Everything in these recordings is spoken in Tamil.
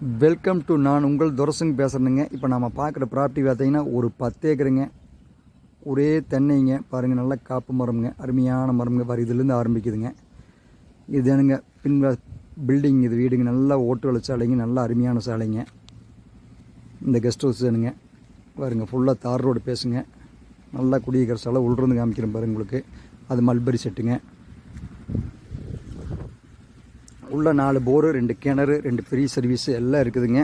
வெல்கம் டு நான் உங்கள் துரசுங்க பேசுகிறேங்க. இப்போ நம்ம பார்க்குற ப்ராப்பர்ட்டி பார்த்தீங்கன்னா ஒரு 10 ஏக்கருங்க. ஒரே தென்னைங்க பாருங்கள், நல்லா காப்பு மரம்ங்க, அருமையான மரம்ங்க. பாரு இதுலேருந்து ஆரம்பிக்குதுங்க. இது என்னங்க பின் பில்டிங், இது வீடுங்க, நல்லா ஓட்டு வள சாலைங்க, நல்லா அருமையான சாலைங்க. இந்த கெஸ்ட் ஹவுஸ் வேணுங்க பாருங்க, ஃபுல்லாக தார் ரோடு பேசுங்க. நல்லா குடியிருக்கிற சாலை உள்றது காமிக்கிறேன் பாருங்க உங்களுக்கு. அது மல்பரி செட்டுங்க. உள்ள 4 போரு, 2 கிணறு, 2 ஃப்ரீ சர்வீஸ் எல்லாம் இருக்குதுங்க.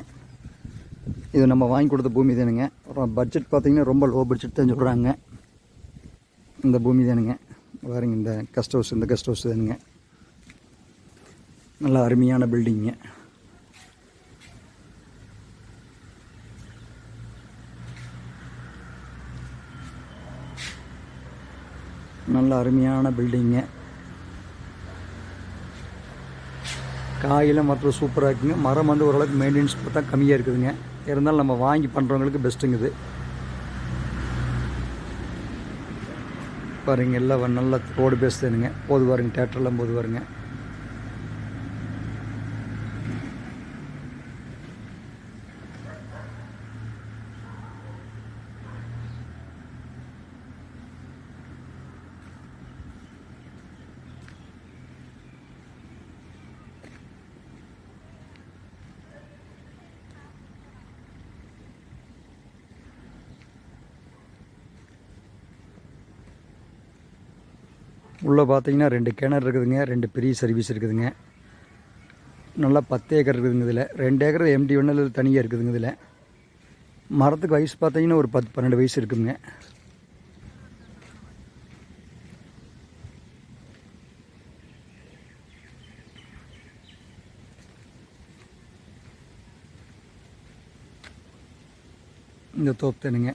இது நம்ம வாங்கி கொடுத்த பூமி தானுங்க. பட்ஜெட் பார்த்தீங்கன்னா ரொம்ப லோ பட்ஜெட் தான் சொல்கிறாங்க. இந்த பூமி தானுங்க பாருங்க. இந்த கெஸ்ட் ஹவுஸ், இந்த கெஸ்ட் ஹவுஸ் தானுங்க. நல்லா அருமையான பில்டிங்க. நல்ல அருமையான பில்டிங்க. காயெல்லாம் மரத்தில் சூப்பராக இருக்குங்க. மரம் வந்து ஓரளவுக்கு மெயின்டெனன்ஸ் பார்த்தா கம்மியாக இருக்குதுங்க. இருந்தாலும் நம்ம வாங்கி பண்ணுறவங்களுக்கு பெஸ்ட்டுங்குது பாருங்க. எல்லாம் நல்லா ரோடு பேசுதுங்க. போது பாருங்க, தேட்டர்லாம் போது பாருங்க. உள்ளே பார்த்தீங்கன்னா 2 கிணறு இருக்குதுங்க, 2 பெரிய சர்வீஸ் இருக்குதுங்க. நல்லா 10 ஏக்கர் இருக்குதுங்க. இதில் 2 ஏக்கர் எம்டி ஒன்றில் தனியாக இருக்குதுங்க. இதில் மரத்துக்கு வயசு பார்த்தீங்கன்னா ஒரு 10-12 வயசு இருக்குதுங்க. இந்த தோப்பு தானுங்க.